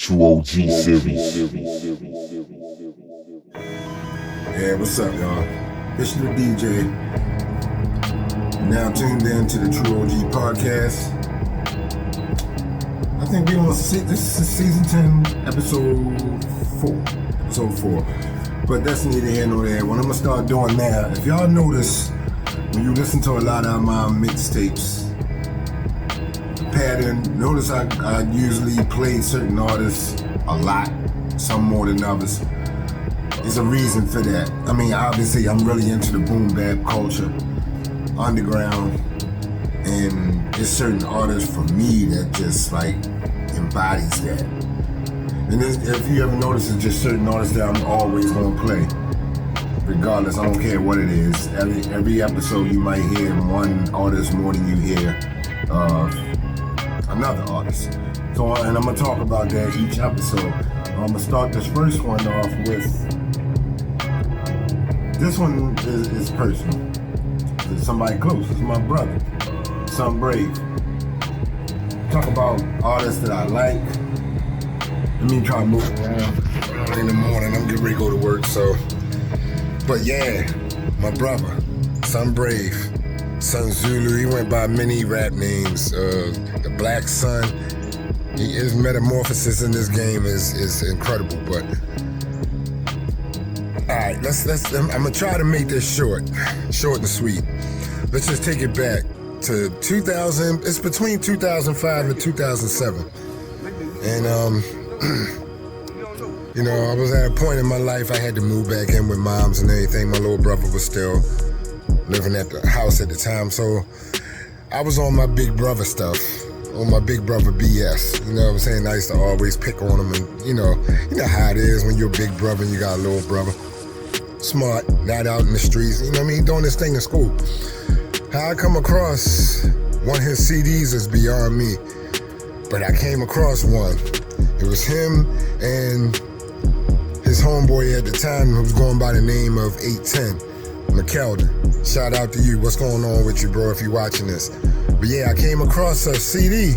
trueOGseries. Yeah, what's up, y'all? It's the DJ. Now tuned in to the True OG podcast. I think we on this is season 10, episode 4. But that's neither here nor there. What I'm gonna start doing now, if y'all notice, when you listen to a lot of my mixtapes, pattern, notice I usually play certain artists a lot, some more than others. There's a reason for that. I mean, obviously, I'm really into the boom bap culture, underground, and there's certain artists for me that just like embodies that. And if you ever notice, it's just certain artists that I'm always gonna play, regardless. I don't care what it is. Every episode, you might hear one artist more than you hear another artist. So, and I'm gonna talk about that each episode. I'm gonna start this first one off with. This one is personal. It's somebody close. It's my brother, Son Brave. Talk about artists that I like. Let me try to move around in the morning. I'm getting ready to go to work, so. But yeah, my brother, Son Brave, Son Zulu. He went by many rap names. The Black Sun. His metamorphosis in this game is incredible. But all right, I'm gonna try to make this short and sweet. Let's just take it back to 2000. It's between 2005 and 2007, and you know, I was at a point in my life I had to move back in with moms and everything. My little brother was still living at the house at the time, so I was on my big brother stuff, on my big brother BS. You know what I'm saying? I used to always pick on him, and you know how it is when you're a big brother and you got a little brother. Smart, not out in the streets, you know what I mean? Doing this thing in school. How I come across one of his CDs is beyond me, but I came across one. It was him and his homeboy at the time who was going by the name of 810, McKeldin. Shout out to you. What's going on with you, bro, if you're watching this? But yeah, I came across a CD,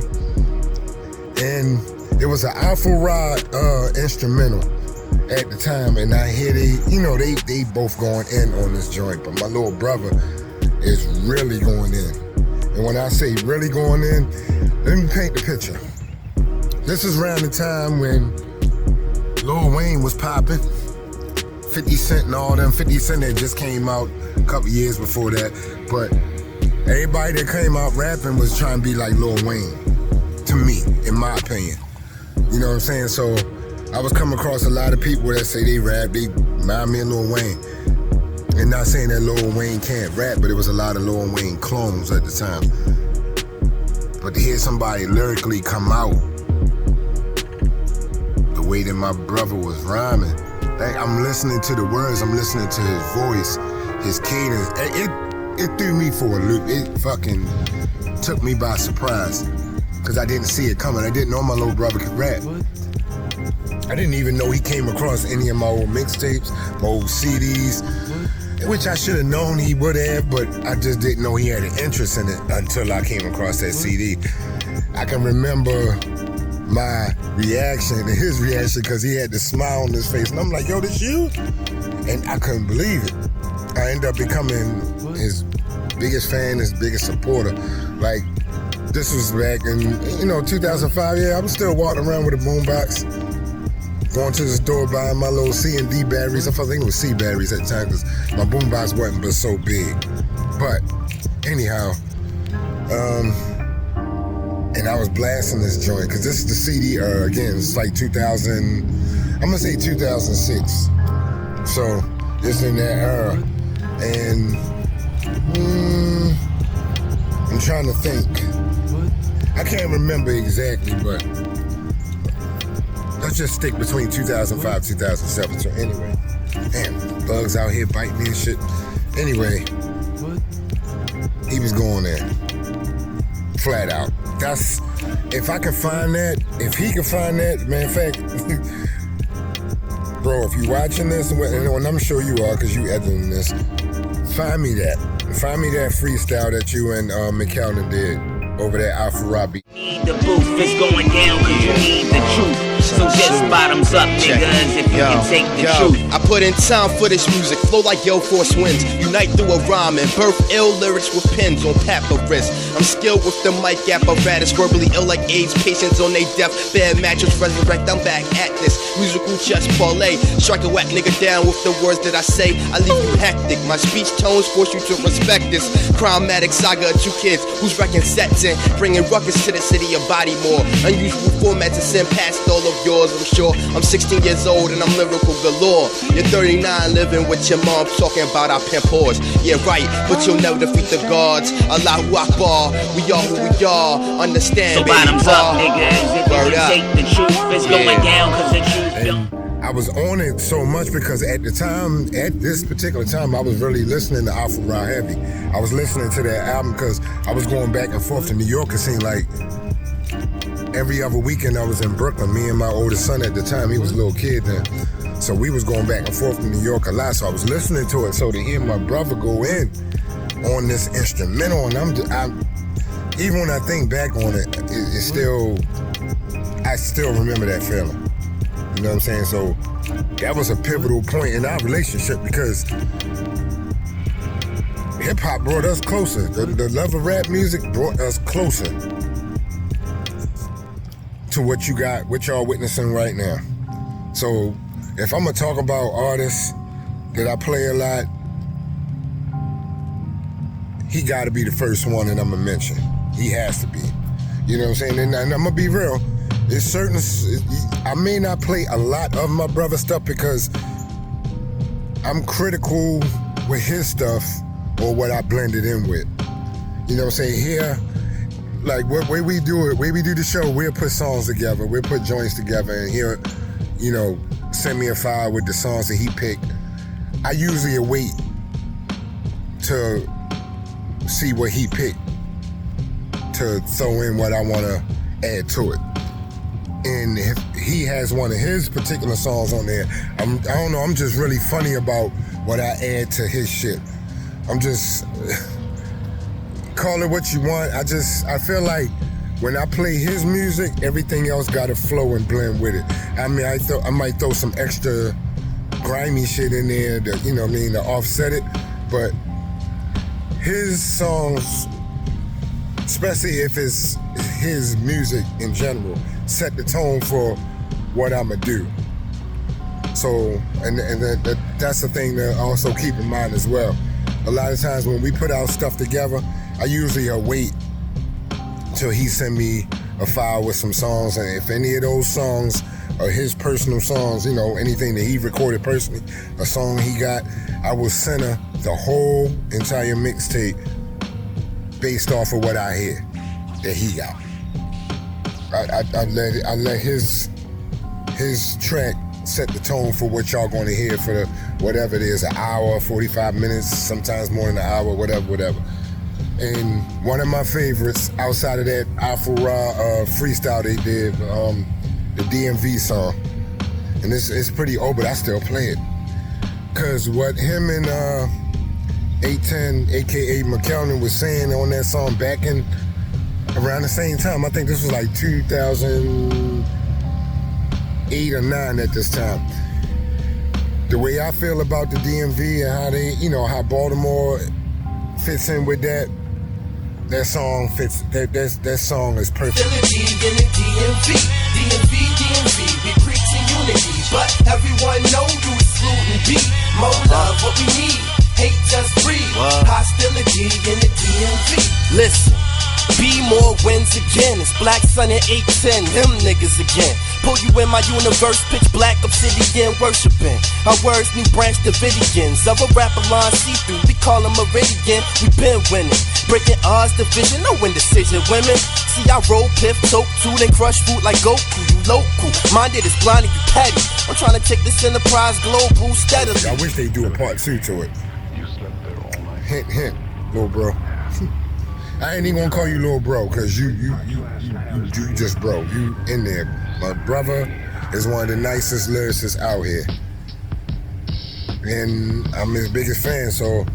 and it was an Alpha Rod instrumental at the time, and I hear they both going in on this joint, but my little brother is really going in. And when I say really going in, let me paint the picture. This is around the time when Lil Wayne was popping, 50 Cent and all them. 50 Cent that just came out a couple years before that, but everybody that came out rapping was trying to be like Lil Wayne, to me, in my opinion. You know what I'm saying? So I was coming across a lot of people that say they rap, they remind me of Lil Wayne. And not saying that Lil Wayne can't rap, but it was a lot of Lil Wayne clones at the time. But to hear somebody lyrically come out the way that my brother was rhyming, like I'm listening to the words, I'm listening to his voice, his cadence. It threw me for a loop. It fucking took me by surprise, because I didn't see it coming. I didn't know my little brother could rap. I didn't even know he came across any of my old mixtapes, my old CDs, which I should have known he would have, but I just didn't know he had an interest in it until I came across that CD. I can remember my reaction and his reaction, because he had the smile on his face, and I'm like, yo, this you? And I couldn't believe it. I ended up becoming his biggest fan, his biggest supporter. Like, this was back in, 2005, yeah, I was still walking around with a boombox, going to the store buying my little C and D batteries. I think it was C batteries at the time, because my boombox wasn't but so big. But anyhow, and I was blasting this joint, because this is the CD, again, it's like 2000, I'm gonna say 2006. So it's in that era. And I'm trying to think. I can't remember exactly, but let's just stick between 2005 2007. So anyway, damn, bugs out here biting me and shit. Anyway, he was going there, flat out. That's, if I can find that, if he can find that, man, in fact, bro, if you watching this, and I'm sure you are, because you editing this, find me that freestyle that you and McKeldin did over there, Alpha Robbie. Need the booth, it's going down, cause you need the truth. So just bottoms up, niggas, if you can take the truth. I put in time for this music, flow like Yo Force winds. Unite through a rhyme and birth ill lyrics with pens on papyrus. I'm skilled with the mic apparatus, verbally ill like AIDS patients on they deathbed mattress. Resurrect, I'm back at this musical chess parlay. Strike a whack nigga down with the words that I say. I leave you hectic. My speech tones force you to respect this chromatic saga of two kids who's wrecking sets and bringing ruckus to the city of Bodymore. Unusual formats to send past all of yours, I'm sure. I'm 16 years old and I'm lyrical galore. You're 39 living with your mom talking about our pimp whores. Yeah, right, but you'll never defeat the gods. Allahu Akbar, we are who we are. Understand, so baby, bottoms up, niggas, if you can take the truth. It's going down cause the truth don't. I was on it so much because at this particular time, I was really listening to Alpha Ra heavy. I was listening to that album because I was going back and forth to New York. It seemed like every other weekend I was in Brooklyn. Me and my oldest son at the time, he was a little kid then. So we was going back and forth to New York a lot. So I was listening to it. So to hear my brother go in on this instrumental, and even when I think back on it, I still remember that feeling. You know what I'm saying? So that was a pivotal point in our relationship because hip hop brought us closer. The love of rap music brought us closer to what y'all witnessing right now. So if I'm gonna talk about artists that I play a lot, he gotta be the first one that I'm gonna mention. He has to be. You know what I'm saying? And I'm gonna be real. It's certain, I may not play a lot of my brother's stuff because I'm critical with his stuff or what I blended in with. You know what I'm saying? Here, like way we do the show, we'll put songs together, we'll put joints together, and he'll, you know, send me a file with the songs that he picked. I usually await to see what he picked to throw in what I want to add to it. And if he has one of his particular songs on there, I don't know, I'm just really funny about what I add to his shit. I'm just, call it what you want. I feel like when I play his music, everything else gotta flow and blend with it. I mean, I might throw some extra grimy shit in there to, you know what I mean, to offset it, but his songs, especially if it's his music in general, set the tone for what I'ma do. So, and that's the thing to also keep in mind as well. A lot of times when we put our stuff together, I usually wait till he send me a file with some songs, and if any of those songs are his personal songs, you know, anything that he recorded personally, a song he got, I will center the whole entire mixtape based off of what I hear that he got. I let his track set the tone for what y'all gonna hear for whatever it is, an hour, 45 minutes, sometimes more than an hour, whatever. And one of my favorites outside of that Alpha Ra freestyle they did, the DMV song. And it's pretty old, but I still play it. Cause what him and 810, aka McKelvin, was saying on that song back in around the same time, I think this was like 2008 or 9 at this time. The way I feel about the DMV and how they, you know, how Baltimore fits in with that song fits, that song is perfect. DMV, we preaching unity, but everyone know you excluding B. More love, what we need, hate just breathe. Hostility in the DMV. Listen. Be more wins again. It's Black Sun and 810, them niggas again. Pull you in my universe, pitch black obsidian worshiping. Our words new branch Davidians. Of a rapper line see-through, we call them Meridian. We been winning, breaking odds division, no indecision. Women, see I roll, piff, toke, toot, and crush food like Goku. You local, minded is blind and you petty. I'm trying to take this enterprise global steadily. I wish they do a part 2 to it. Hint, little bro. I ain't even gonna call you little bro, cause you just bro. You in there. My brother is one of the nicest lyricists out here, and I'm his biggest fan. So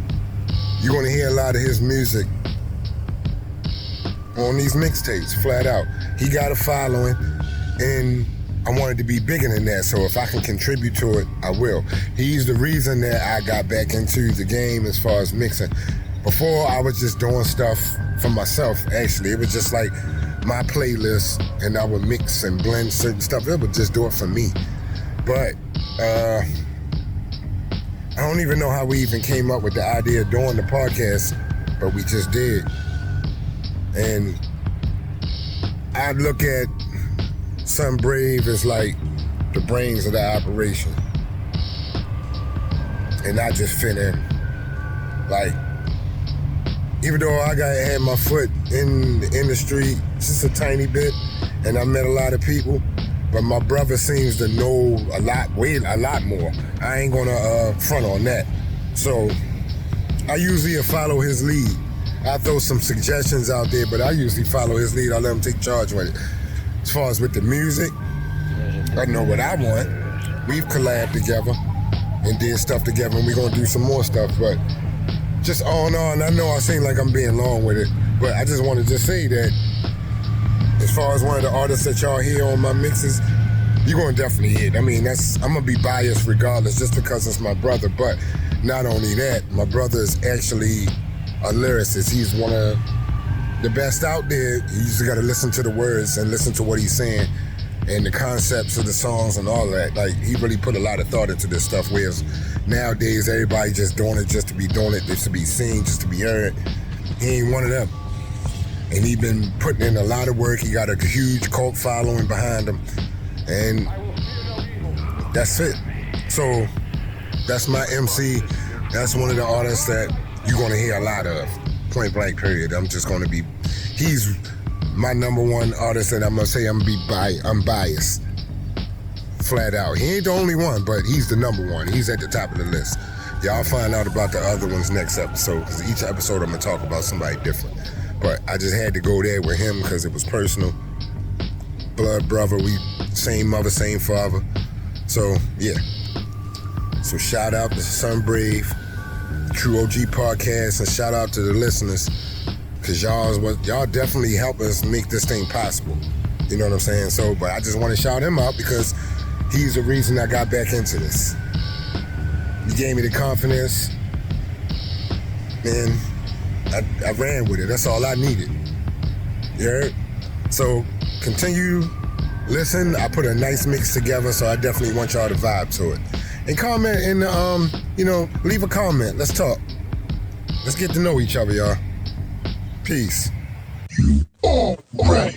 you're gonna hear a lot of his music on these mixtapes, flat out. He got a following, and I wanted to be bigger than that, so if I can contribute to it, I will. He's the reason that I got back into the game as far as mixing. Before, I was just doing stuff for myself, actually. It was just like my playlist, and I would mix and blend certain stuff. It would just do it for me. But I don't even know how we even came up with the idea of doing the podcast, but we just did. And I look at Son Brave as like the brains of the operation. And I just fit in. Like, even though I had my foot in the industry just a tiny bit, and I met a lot of people, but my brother seems to know a lot more. I ain't gonna front on that. So I usually follow his lead. I throw some suggestions out there, but I usually follow his lead. I let him take charge with it. As far as with the music, I know what I want. We've collabed together and did stuff together, and we're gonna do some more stuff. But just on, I know I seem like I'm being long with it, but I just wanted to say that as far as one of the artists that y'all hear on my mixes, you're gonna definitely hear it. I mean, I'm gonna be biased regardless, just because it's my brother. But not only that, my brother is actually a lyricist. He's one of the best out there. You just gotta listen to the words and listen to what he's saying and the concepts of the songs and all that. Like, he really put a lot of thought into this stuff, whereas nowadays everybody just doing it just to be doing it, just to be seen, just to be heard. He ain't one of them. And he been putting in a lot of work. He got a huge cult following behind him. And that's it. So that's my MC. That's one of the artists that you're gonna hear a lot of. Point blank period. He's my number one artist, and I'm gonna say I'm biased. Flat out. He ain't the only one, but he's the number one. He's at the top of the list. Y'all find out about the other ones next episode, because each episode I'm gonna talk about somebody different. But I just had to go there with him because it was personal. Blood brother, we same mother, same father. So yeah. So shout out to Son Brave, True OG Podcast, and shout out to the listeners, because y'all definitely help us make this thing possible. You know what I'm saying? So, but I just want to shout him out because he's the reason I got back into this. He gave me the confidence, and I ran with it. That's all I needed. You heard? So continue, listen. I put a nice mix together, so I definitely want y'all to vibe to it. And comment and leave a comment. Let's talk. Let's get to know each other, y'all. Peace. You all right.